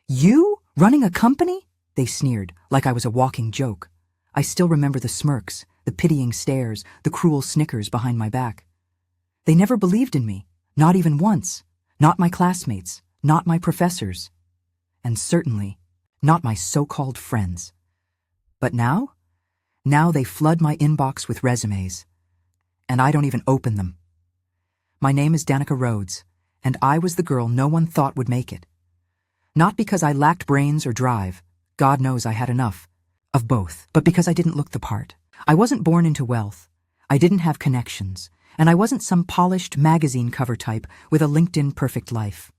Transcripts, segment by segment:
You? Running a company? They sneered, like I was a walking joke. I still remember the smirks, the pitying stares, the cruel snickers behind my back. They never believed in me, not even once. Not my classmates, not my professors, and certainly not my so-called friends. But now? Now they flood my inbox with resumes, and I don't even open them. My name is Danica Rhodes, and I was the girl no one thought would make it. Not because I lacked brains or drive, God knows I had enough of both, but because I didn't look the part. I wasn't born into wealth, I didn't have connections, and I wasn't some polished magazine cover type with a LinkedIn perfect life.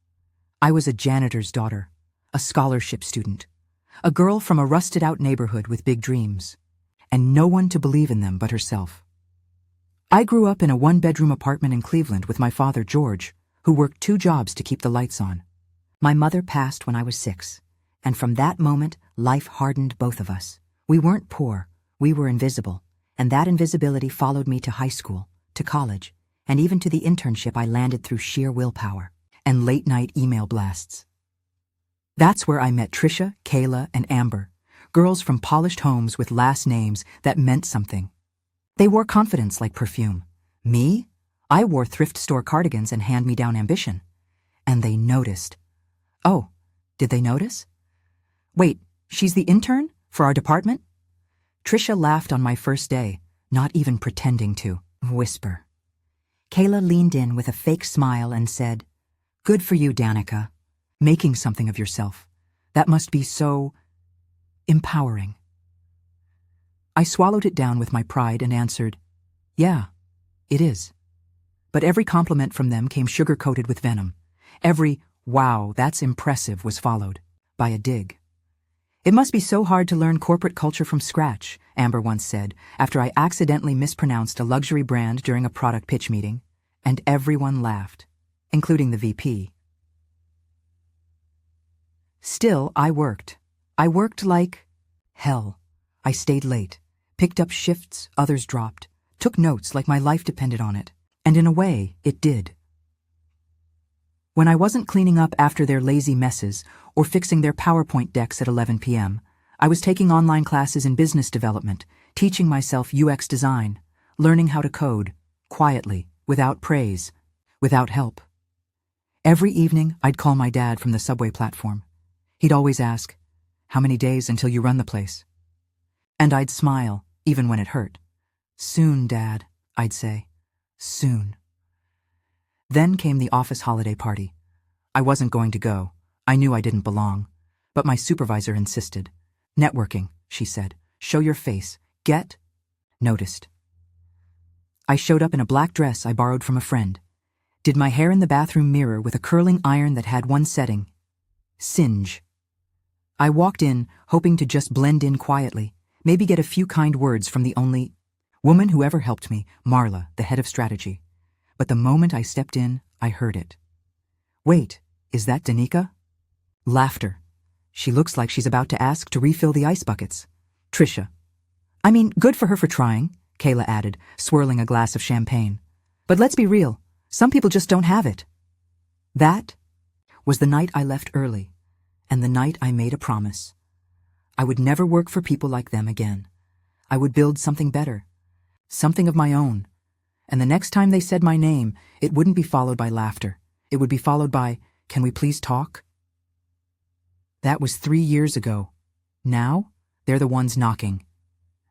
I was a janitor's daughter, a scholarship student, a girl from a rusted-out neighborhood with big dreams, and no one to believe in them but herself. I grew up in a one-bedroom apartment in Cleveland with my father, George, who worked 2 jobs to keep the lights on. My mother passed when I was 6, and from that moment, life hardened both of us. We weren't poor, we were invisible, and that invisibility followed me to high school, to college, and even to the internship I landed through sheer willpower and late-night email blasts. That's where I met Trisha, Kayla, and Amber, girls from polished homes with last names that meant something. They wore confidence like perfume. Me? I wore thrift store cardigans and hand-me-down ambition. And they noticed. Oh, did they notice? Wait, she's the intern for our department? Trisha laughed on my first day, not even pretending to whisper. Kayla leaned in with a fake smile and said, "Good for you, Danica. Making something of yourself. That must be so empowering." I swallowed it down with my pride and answered, "Yeah, it is." But every compliment from them came sugar-coated with venom. Every, "Wow, that's impressive," was followed by a dig. "It must be so hard to learn corporate culture from scratch," Amber once said, after I accidentally mispronounced a luxury brand during a product pitch meeting, and everyone laughed, including the VP. Still, I worked. I worked like hell. I stayed late, picked up shifts others dropped, took notes like my life depended on it, and in a way, it did. When I wasn't cleaning up after their lazy messes or fixing their PowerPoint decks at 11 p.m., I was taking online classes in business development, teaching myself UX design, learning how to code, quietly, without praise, without help. Every evening, I'd call my dad from the subway platform. He'd always ask, "How many days until you run the place?" And I'd smile, even when it hurt. "Soon, Dad," I'd say. Soon. Then came the office holiday party. I wasn't going to go. I knew I didn't belong. But my supervisor insisted. "Networking," she said. "Show your face. Get noticed." I showed up in a black dress I borrowed from a friend. Did my hair in the bathroom mirror with a curling iron that had one setting. Singe. I walked in, hoping to just blend in quietly, maybe get a few kind words from the only woman who ever helped me, Marla, the head of strategy. But the moment I stepped in, I heard it. "Wait, is that Danica?" Laughter. "She looks like she's about to ask to refill the ice buckets." Trisha. "I mean, good for her for trying," Kayla added, swirling a glass of champagne. "But let's be real, some people just don't have it." That was the night I left early, and the night I made a promise. I would never work for people like them again. I would build something better, something of my own. And the next time they said my name, it wouldn't be followed by laughter. It would be followed by, "Can we please talk?" That was 3 years ago. Now, they're the ones knocking,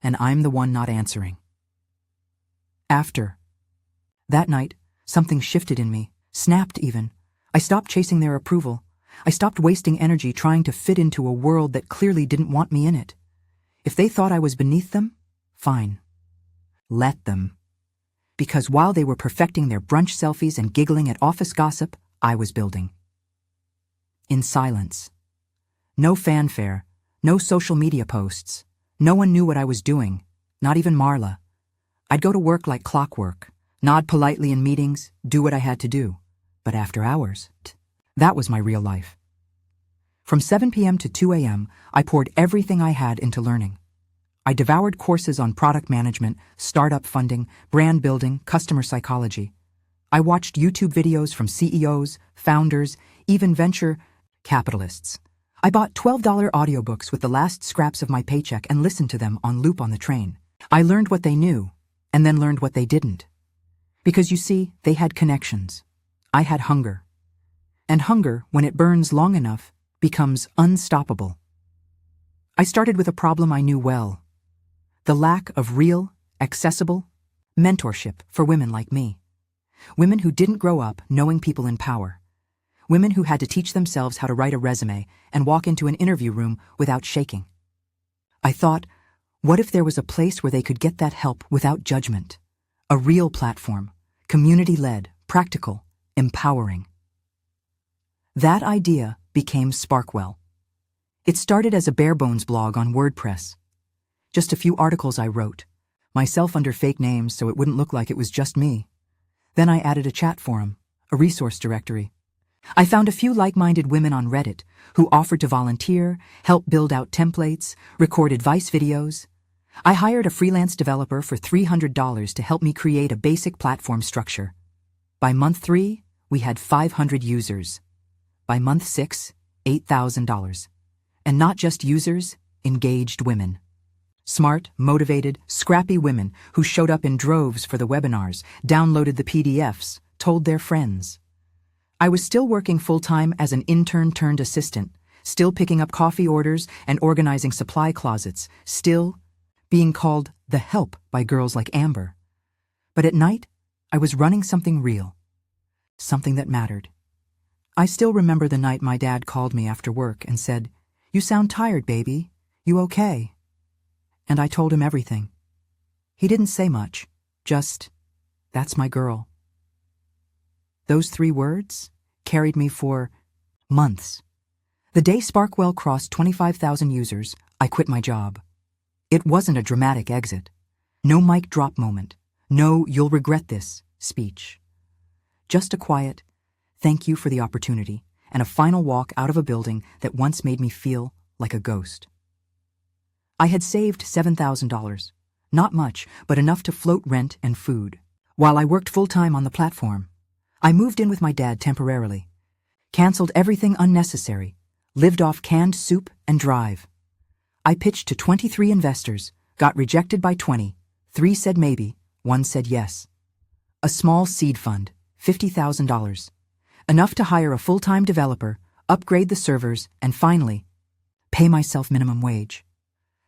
and I'm the one not answering. After that night, something shifted in me, snapped even. I stopped chasing their approval. I stopped wasting energy trying to fit into a world that clearly didn't want me in it. If they thought I was beneath them, fine. Let them. Because while they were perfecting their brunch selfies and giggling at office gossip, I was building. In silence. No fanfare, no social media posts. No one knew what I was doing, not even Marla. I'd go to work like clockwork, nod politely in meetings, do what I had to do. But after hours, that was my real life. From 7 p.m. to 2 a.m., I poured everything I had into learning. I devoured courses on product management, startup funding, brand building, customer psychology. I watched YouTube videos from CEOs, founders, even venture capitalists. I bought $12 audiobooks with the last scraps of my paycheck and listened to them on loop on the train. I learned what they knew, and then learned what they didn't. Because you see, they had connections. I had hunger. And hunger, when it burns long enough, becomes unstoppable. I started with a problem I knew well: the lack of real, accessible mentorship for women like me. Women who didn't grow up knowing people in power. Women who had to teach themselves how to write a resume and walk into an interview room without shaking. I thought, what if there was a place where they could get that help without judgment? A real platform, community-led, practical, empowering. That idea became Sparkwell. It started as a bare-bones blog on WordPress. Just a few articles I wrote, myself under fake names so it wouldn't look like it was just me. Then I added a chat forum, a resource directory. I found a few like-minded women on Reddit who offered to volunteer, help build out templates, record advice videos. I hired a freelance developer for $300 to help me create a basic platform structure. By month 3, we had 500 users. By month 6, $8,000. And not just users, engaged women. Smart, motivated, scrappy women who showed up in droves for the webinars, downloaded the PDFs, told their friends. I was still working full-time as an intern-turned-assistant, still picking up coffee orders and organizing supply closets, still being called the help by girls like Amber. But at night, I was running something real, something that mattered. I still remember the night my dad called me after work and said, "You sound tired, baby. You okay?" And I told him everything. He didn't say much, just, "That's my girl." Those 3 words carried me for months. The day Sparkwell crossed 25,000 users, I quit my job. It wasn't a dramatic exit. No mic drop moment. No "you'll regret this" speech. Just a quiet, thank you for the opportunity, and a final walk out of a building that once made me feel like a ghost. I had saved $7,000. Not much, but enough to float rent and food. While I worked full-time on the platform, I moved in with my dad temporarily, canceled everything unnecessary, lived off canned soup and drive. I pitched to 23 investors, got rejected by 20, 3 said maybe, 1 said yes. A small seed fund, $50,000. Enough to hire a full-time developer, upgrade the servers, and finally, pay myself minimum wage.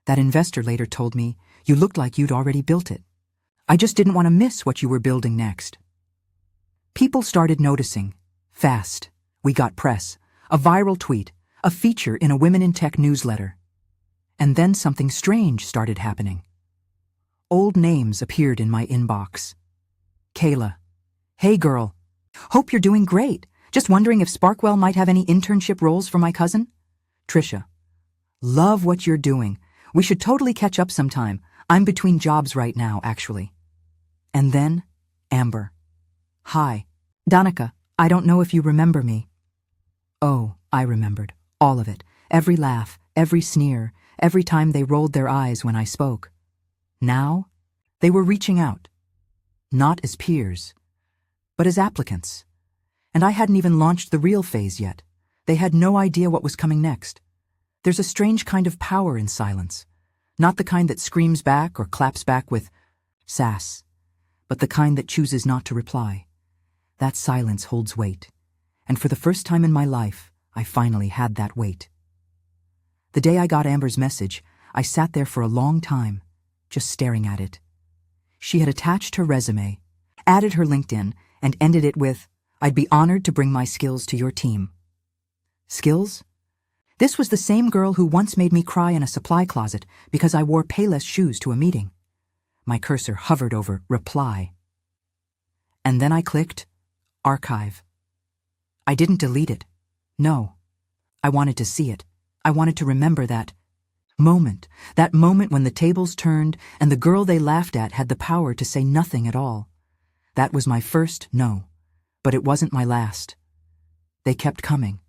That investor later told me, "You looked like you'd already built it. I just didn't want to miss what you were building next." People started noticing. Fast. We got press, a viral tweet, a feature in a Women in Tech newsletter. And then something strange started happening. Old names appeared in my inbox. Kayla. "Hey girl. Hope you're doing great. Just wondering if Sparkwell might have any internship roles for my cousin." Trisha. "Love what you're doing. We should totally catch up sometime. I'm between jobs right now, actually." And then, Amber. "Hi. Danica, I don't know if you remember me." Oh, I remembered. All of it. Every laugh, every sneer, every time they rolled their eyes when I spoke. Now, they were reaching out. Not as peers, but as applicants. And I hadn't even launched the real phase yet. They had no idea what was coming next. There's a strange kind of power in silence. Not the kind that screams back or claps back with sass, but the kind that chooses not to reply. That silence holds weight. And for the first time in my life, I finally had that weight. The day I got Amber's message, I sat there for a long time, just staring at it. She had attached her resume, added her LinkedIn, and ended it with, "I'd be honored to bring my skills to your team." Skills? This was the same girl who once made me cry in a supply closet because I wore Payless shoes to a meeting. My cursor hovered over reply. And then I clicked archive. I didn't delete it. No. I wanted to see it. I wanted to remember that moment when the tables turned and the girl they laughed at had the power to say nothing at all. That was my first no, but it wasn't my last. They kept coming.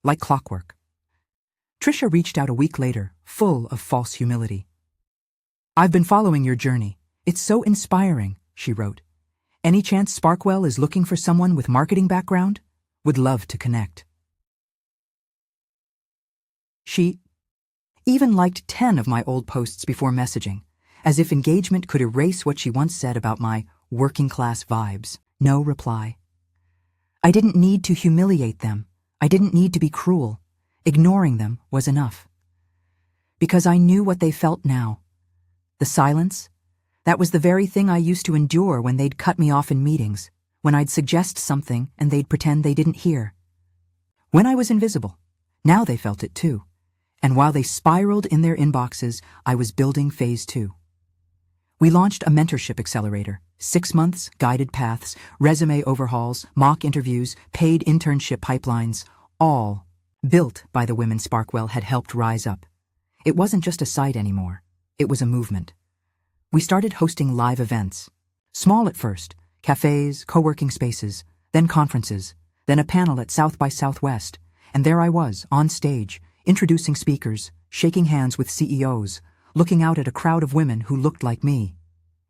Like clockwork. Trisha reached out a week later, full of false humility. "I've been following your journey. It's so inspiring," she wrote. "Any chance Sparkwell is looking for someone with marketing background? Would love to connect." She even liked 10 of my old posts before messaging, as if engagement could erase what she once said about my working-class vibes. No reply. I didn't need to humiliate them. I didn't need to be cruel. Ignoring them was enough. Because I knew what they felt now. The silence, that was the very thing I used to endure when they'd cut me off in meetings, when I'd suggest something and they'd pretend they didn't hear. When I was invisible, now they felt it too. And while they spiraled in their inboxes, I was building phase 2. We launched a mentorship accelerator, 6 months, guided paths, resume overhauls, mock interviews, paid internship pipelines, all built by the women Sparkwell had helped rise up. It wasn't just a site anymore. It was a movement. We started hosting live events. Small at first, cafes, co-working spaces, then conferences, then a panel at South by Southwest, and there I was, on stage, introducing speakers, shaking hands with CEOs, looking out at a crowd of women who looked like me.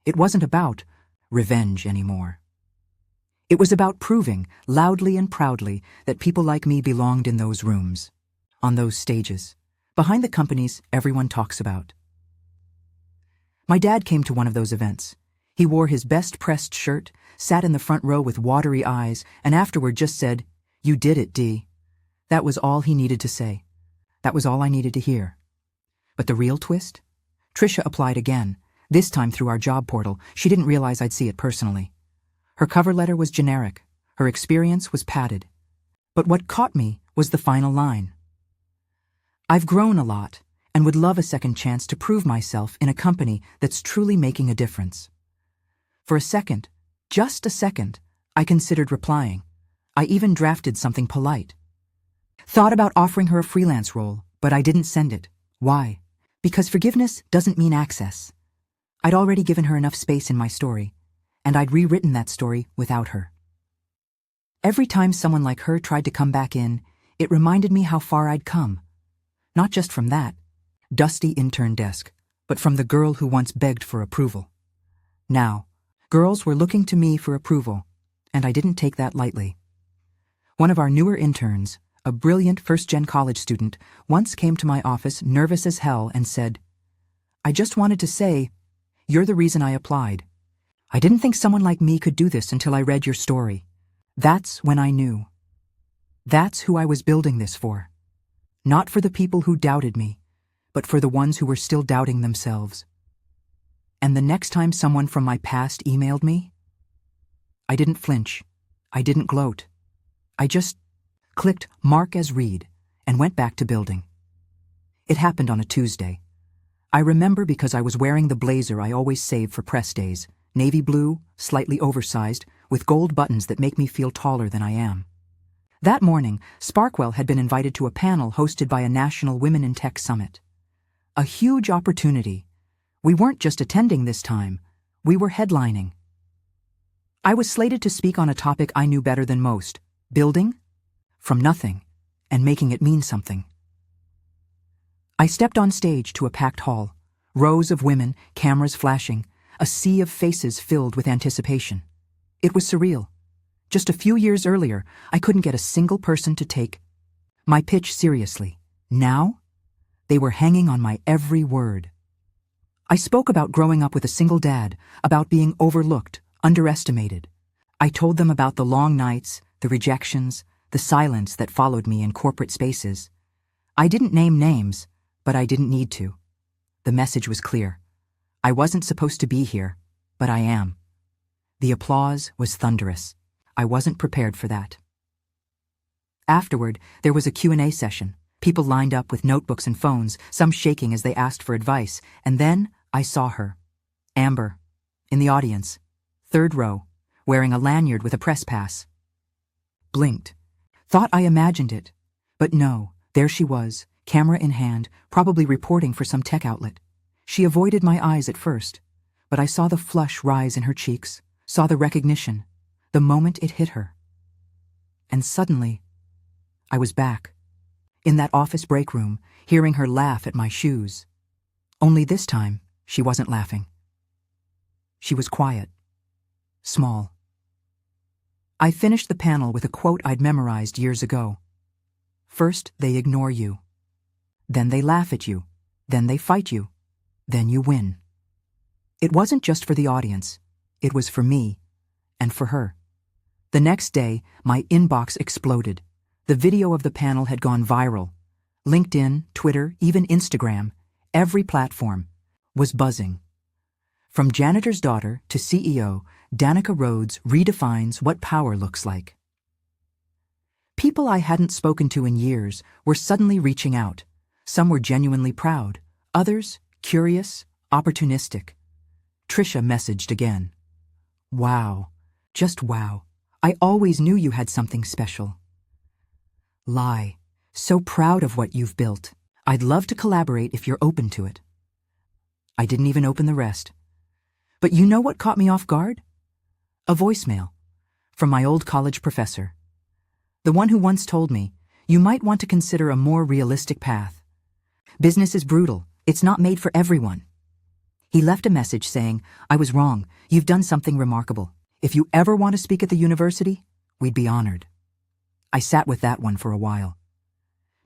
It wasn't about revenge anymore. It was about proving, loudly and proudly, that people like me belonged in those rooms, on those stages, behind the companies everyone talks about. My dad came to one of those events. He wore his best pressed shirt, sat in the front row with watery eyes, and afterward just said, "You did it, Dee." That was all he needed to say. That was all I needed to hear. But the real twist? Trisha applied again, this time through our job portal. She didn't realize I'd see it personally. Her cover letter was generic. Her experience was padded. But what caught me was the final line. "I've grown a lot and would love a second chance to prove myself in a company that's truly making a difference." For a second, just a second, I considered replying. I even drafted something polite. Thought about offering her a freelance role, but I didn't send it. Why? Because forgiveness doesn't mean access. I'd already given her enough space in my story, and I'd rewritten that story without her. Every time someone like her tried to come back in, it reminded me how far I'd come. Not just from that dusty intern desk, but from the girl who once begged for approval. Now, girls were looking to me for approval, and I didn't take that lightly. One of our newer interns, a brilliant first-gen college student, once came to my office nervous as hell and said, "I just wanted to say, you're the reason I applied. I didn't think someone like me could do this until I read your story. That's when I knew. That's who I was building this for. Not for the people who doubted me, but for the ones who were still doubting themselves." And the next time someone from my past emailed me, I didn't flinch. I didn't gloat. I just clicked mark as read and went back to building. It happened on a Tuesday. I remember because I was wearing the blazer I always save for press days, navy blue, slightly oversized, with gold buttons that make me feel taller than I am. That morning, Sparkwell had been invited to a panel hosted by a national Women in Tech summit. A huge opportunity. We weren't just attending this time, we were headlining. I was slated to speak on a topic I knew better than most, building from nothing and making it mean something. I stepped on stage to a packed hall, rows of women, cameras flashing, a sea of faces filled with anticipation. It was surreal. Just a few years earlier, I couldn't get a single person to take my pitch seriously. Now, they were hanging on my every word. I spoke about growing up with a single dad, about being overlooked, underestimated. I told them about the long nights, the rejections, the silence that followed me in corporate spaces. I didn't name names, but I didn't need to. The message was clear. I wasn't supposed to be here, but I am. The applause was thunderous. I wasn't prepared for that. Afterward, there was a Q&A session. People lined up with notebooks and phones, some shaking as they asked for advice, and then I saw her, Amber, in the audience, third row, wearing a lanyard with a press pass. Blinked. Thought I imagined it. But no, there she was, camera in hand, probably reporting for some tech outlet. She avoided my eyes at first, but I saw the flush rise in her cheeks, saw the recognition, the moment it hit her. And suddenly, I was back, in that office break room, hearing her laugh at my shoes. Only this time, she wasn't laughing. She was quiet, small. I finished the panel with a quote I'd memorized years ago. "First, they ignore you. Then they laugh at you. Then they fight you. Then you win. It wasn't just for the audience. It was for me and for her. The next day, my inbox exploded. The video of the panel had gone viral. LinkedIn, Twitter, even Instagram, every platform was buzzing. From janitor's daughter to CEO, Danica Rhodes redefines what power looks like. People I hadn't spoken to in years were suddenly reaching out. Some were genuinely proud, others curious, opportunistic. Trisha messaged again. Wow, just wow. I always knew you had something special. Lie. So proud of what you've built. I'd love to collaborate if you're open to it. I didn't even open the rest. But you know what caught me off guard? A voicemail from my old college professor. The one who once told me, you might want to consider a more realistic path. Business is brutal. It's not made for everyone. He left a message saying, I was wrong. You've done something remarkable. If you ever want to speak at the university, we'd be honored. I sat with that one for a while.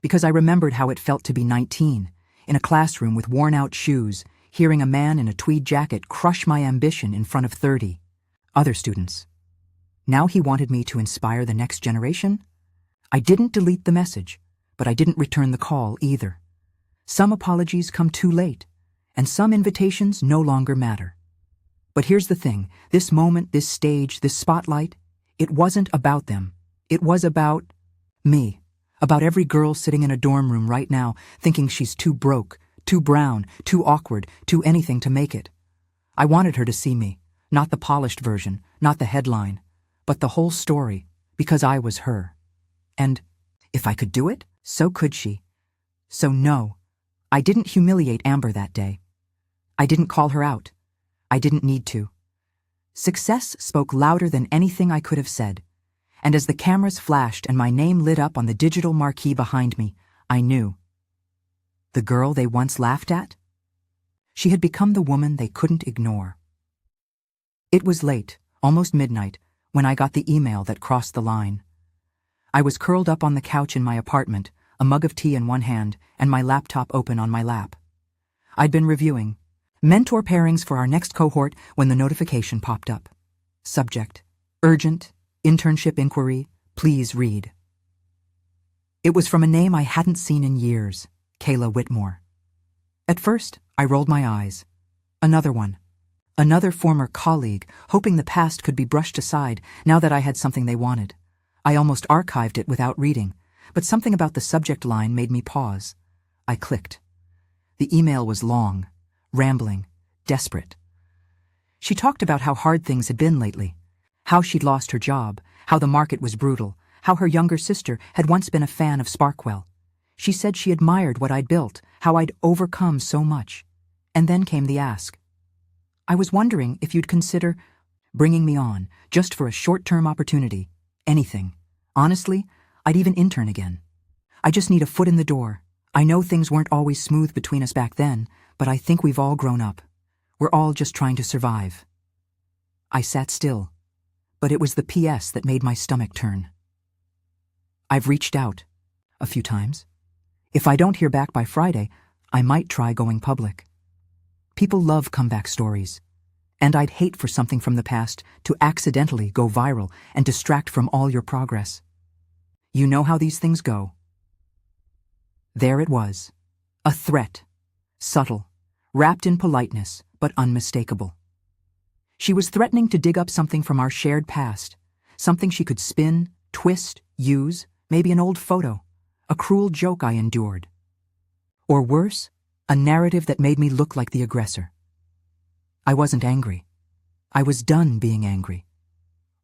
Because I remembered how it felt to be 19, in a classroom with worn-out shoes, hearing a man in a tweed jacket crush my ambition in front of 30 other students. Now he wanted me to inspire the next generation? I didn't delete the message, but I didn't return the call either. Some apologies come too late, and some invitations no longer matter. But here's the thing, this moment, this stage, this spotlight, it wasn't about them. It was about me. About every girl sitting in a dorm room right now thinking she's too broke, too brown, too awkward, too anything to make it. I wanted her to see me, not the polished version, not the headline, but the whole story, because I was her. And if I could do it, so could she. So no, I didn't humiliate Amber that day. I didn't call her out. I didn't need to. Success spoke louder than anything I could have said. And as the cameras flashed and my name lit up on the digital marquee behind me, I knew. The girl they once laughed at? She had become the woman they couldn't ignore. It was late, almost midnight, when I got the email that crossed the line. I was curled up on the couch in my apartment, a mug of tea in one hand and my laptop open on my lap. I'd been reviewing mentor pairings for our next cohort when the notification popped up. Subject: urgent, internship inquiry, please read. It was from a name I hadn't seen in years, Kayla Whitmore. At first, I rolled my eyes. Another one. Another former colleague, hoping the past could be brushed aside now that I had something they wanted. I almost archived it without reading, but something about the subject line made me pause. I clicked. The email was long, rambling, desperate. She talked about how hard things had been lately, how she'd lost her job, how the market was brutal, how her younger sister had once been a fan of Sparkwell. She said she admired what I'd built, how I'd overcome so much. And then came the ask. I was wondering if you'd consider bringing me on, just for a short-term opportunity. Anything. Honestly, I'd even intern again. I just need a foot in the door. I know things weren't always smooth between us back then, but I think we've all grown up. We're all just trying to survive. I sat still, but it was the PS that made my stomach turn. I've reached out a few times. If I don't hear back by Friday, I might try going public. People love comeback stories, and I'd hate for something from the past to accidentally go viral and distract from all your progress. You know how these things go. There it was, a threat, subtle, wrapped in politeness, but unmistakable. She was threatening to dig up something from our shared past, something she could spin, twist, use, maybe an old photo, a cruel joke I endured. Or worse, a narrative that made me look like the aggressor. I wasn't angry. I was done being angry.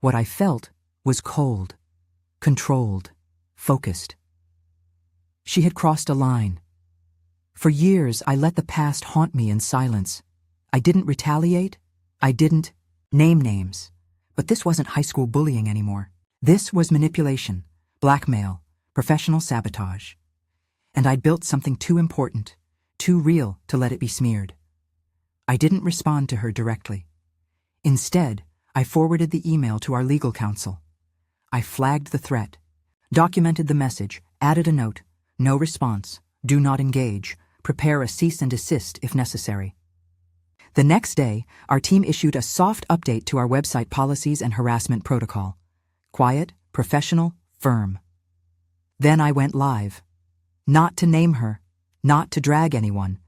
What I felt was cold, controlled, focused. She had crossed a line. For years, I let the past haunt me in silence. I didn't retaliate. I didn't name names. But this wasn't high school bullying anymore. This was manipulation, blackmail, professional sabotage. And I'd built something too important, too real to let it be smeared. I didn't respond to her directly. Instead, I forwarded the email to our legal counsel. I flagged the threat, documented the message, added a note, no response, Do not engage. Prepare a cease and desist if necessary. The next day, our team issued a soft update to our website policies and harassment protocol. Quiet, professional, firm. Then I went live. Not to name her, not to drag anyone,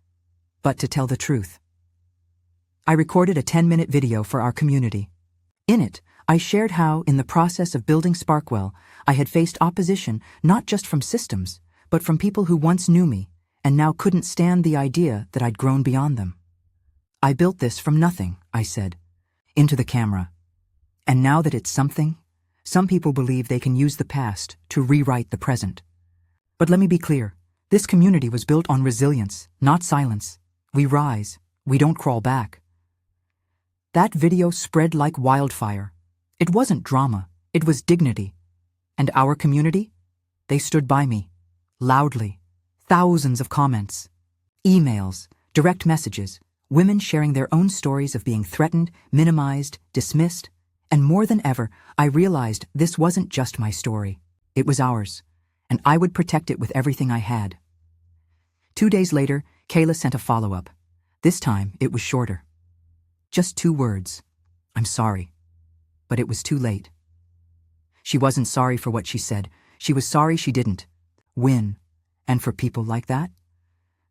but to tell the truth. I recorded a 10-minute video for our community. In it, I shared how, in the process of building Sparkwell, I had faced opposition not just from systems, but from people who once knew me and now couldn't stand the idea that I'd grown beyond them. I built this from nothing, I said, into the camera. And now that it's something, some people believe they can use the past to rewrite the present. But let me be clear, this community was built on resilience, not silence. We rise, we don't crawl back. That video spread like wildfire. It wasn't drama, it was dignity. And our community? They stood by me, loudly. Thousands of comments, emails, direct messages, women sharing their own stories of being threatened, minimized, dismissed. And more than ever, I realized this wasn't just my story. It was ours, and I would protect it with everything I had. 2 days later, Kayla sent a follow-up. This time, it was shorter. Just 2 words. I'm sorry. But it was too late. She wasn't sorry for what she said. She was sorry she didn't win. And for people like that,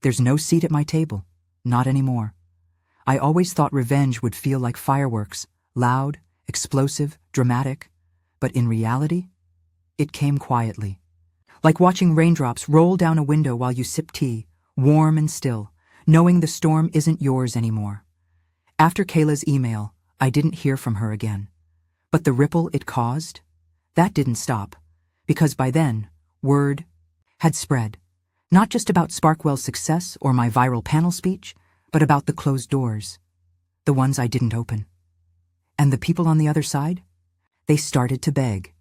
there's no seat at my table. Not anymore. I always thought revenge would feel like fireworks, loud, explosive, dramatic. But in reality, it came quietly. Like watching raindrops roll down a window while you sip tea, warm and still, knowing the storm isn't yours anymore. After Kayla's email, I didn't hear from her again. But the ripple it caused, that didn't stop. Because by then, word had spread. Not just about Sparkwell's success or my viral panel speech, but about the closed doors. The ones I didn't open. And the people on the other side? They started to beg.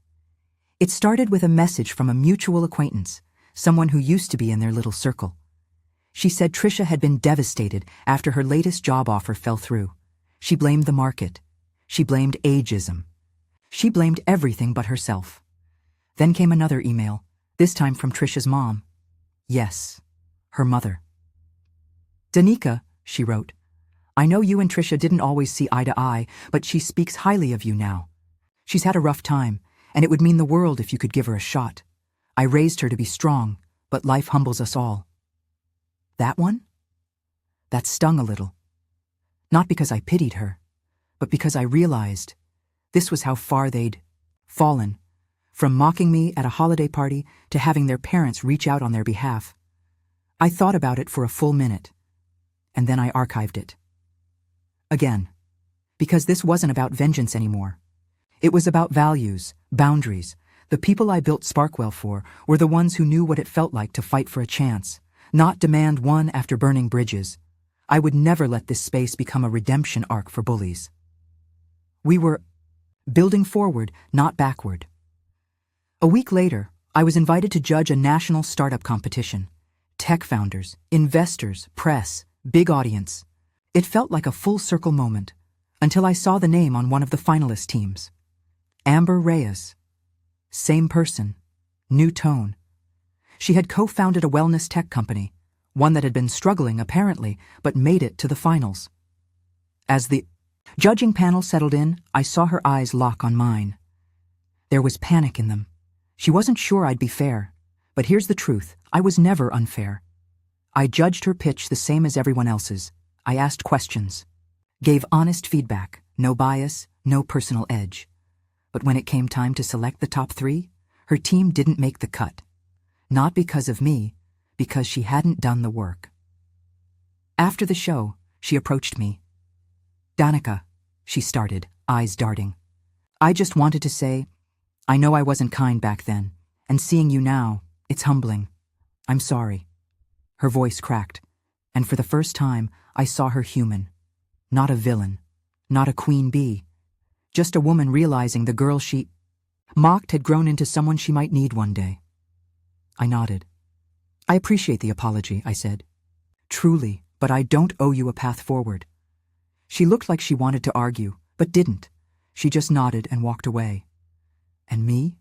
It started with a message from a mutual acquaintance, someone who used to be in their little circle. She said Trisha had been devastated after her latest job offer fell through. She blamed the market. She blamed ageism. She blamed everything but herself. Then came another email, this time from Trisha's mom. Yes, her mother. Danica, she wrote, I know you and Trisha didn't always see eye to eye, but she speaks highly of you now. She's had a rough time, and it would mean the world if you could give her a shot. I raised her to be strong, but life humbles us all. That one? That stung a little. Not because I pitied her, but because I realized this was how far they'd fallen, from mocking me at a holiday party to having their parents reach out on their behalf. I thought about it for a full minute, and then I archived it. Again, because this wasn't about vengeance anymore. It was about values, boundaries. The people I built Sparkwell for were the ones who knew what it felt like to fight for a chance, not demand one after burning bridges. I would never let this space become a redemption arc for bullies. We were building forward, not backward. A week later, I was invited to judge a national startup competition. Tech founders, investors, press, big audience. It felt like a full-circle moment, until I saw the name on one of the finalist teams. Amber Reyes. Same person. New tone. She had co-founded a wellness tech company, one that had been struggling apparently, but made it to the finals. As the judging panel settled in, I saw her eyes lock on mine. There was panic in them. She wasn't sure I'd be fair, but here's the truth, I was never unfair. I judged her pitch the same as everyone else's. I asked questions, gave honest feedback, no bias, no personal edge. But when it came time to select the top 3, her team didn't make the cut. Not because of me, because she hadn't done the work. After the show, she approached me. Danica, she started, eyes darting. I just wanted to say, I know I wasn't kind back then, and seeing you now, it's humbling. I'm sorry. Her voice cracked, and for the first time, I saw her human. Not a villain, not a queen bee, just a woman realizing the girl she mocked had grown into someone she might need one day. I nodded. I appreciate the apology, I said. Truly, but I don't owe you a path forward. She looked like she wanted to argue, but didn't. She just nodded and walked away. And me?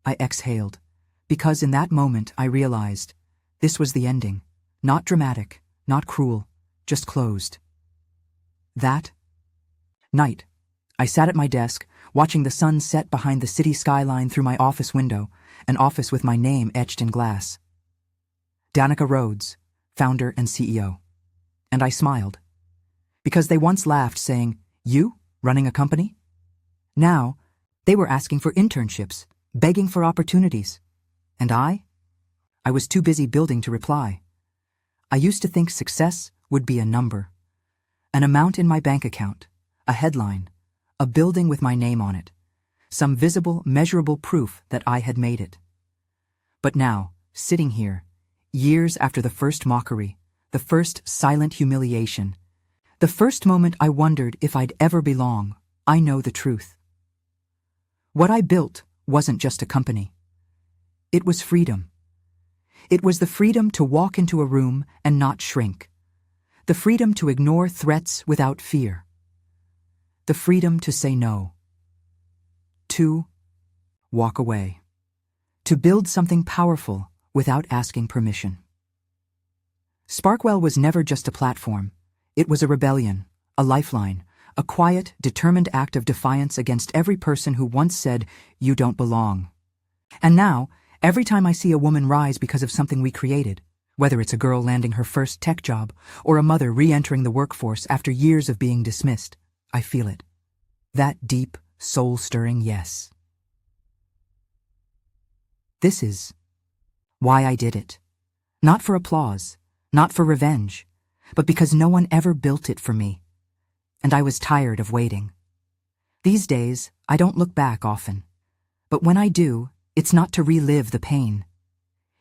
I exhaled, because in that moment I realized This was the ending. Not dramatic, not cruel, just closed. That night, I sat at my desk, watching the sun set behind the city skyline through my office window, an office with my name etched in glass. Danica Rhodes, founder and CEO. And I smiled. Because they once laughed, saying, "You, running a company?" Now, they were asking for internships, begging for opportunities. And I was too busy building to reply. I used to think success would be a number. An amount in my bank account, a headline, a building with my name on it, some visible, measurable proof that I had made it. But now, sitting here, years after the first mockery, the first silent humiliation, the first moment I wondered if I'd ever belong, I know the truth. What I built wasn't just a company. It was freedom. It was the freedom to walk into a room and not shrink. The freedom to ignore threats without fear. The freedom to say no. To walk away. To build something powerful without asking permission. Sparkwell was never just a platform. It was a rebellion, a lifeline, a quiet, determined act of defiance against every person who once said, "You don't belong." And now, every time I see a woman rise because of something we created, whether it's a girl landing her first tech job or a mother re-entering the workforce after years of being dismissed, I feel it. That deep, soul-stirring yes. This is why I did it. Not for applause, not for revenge, but because no one ever built it for me. And I was tired of waiting. These days, I don't look back often. But when I do, it's not to relive the pain.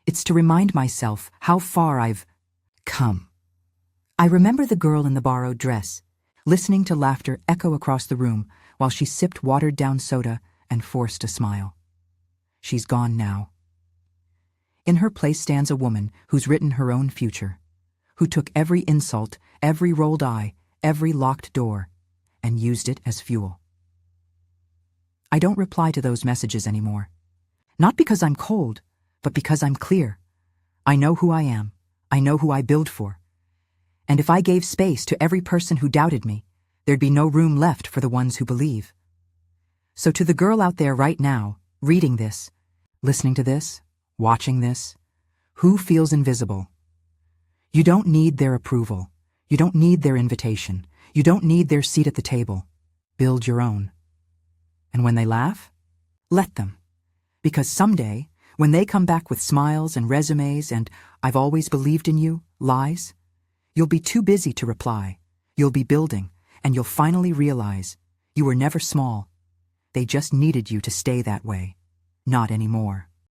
It's to remind myself how far I've come. I remember the girl in the borrowed dress, listening to laughter echo across the room while she sipped watered-down soda and forced a smile. She's gone now. In her place stands a woman who's written her own future, who took every insult, every rolled eye, every locked door, and used it as fuel. I don't reply to those messages anymore. Not because I'm cold, but because I'm clear. I know who I am. I know who I build for. And if I gave space to every person who doubted me, there'd be no room left for the ones who believe. So to the girl out there right now, reading this, listening to this, watching this, who feels invisible? You don't need their approval. You don't need their invitation. You don't need their seat at the table. Build your own. And when they laugh, let them. Because someday, when they come back with smiles and resumes and "I've always believed in you" lies, you'll be too busy to reply. You'll be building, and you'll finally realize you were never small. They just needed you to stay that way. Not anymore.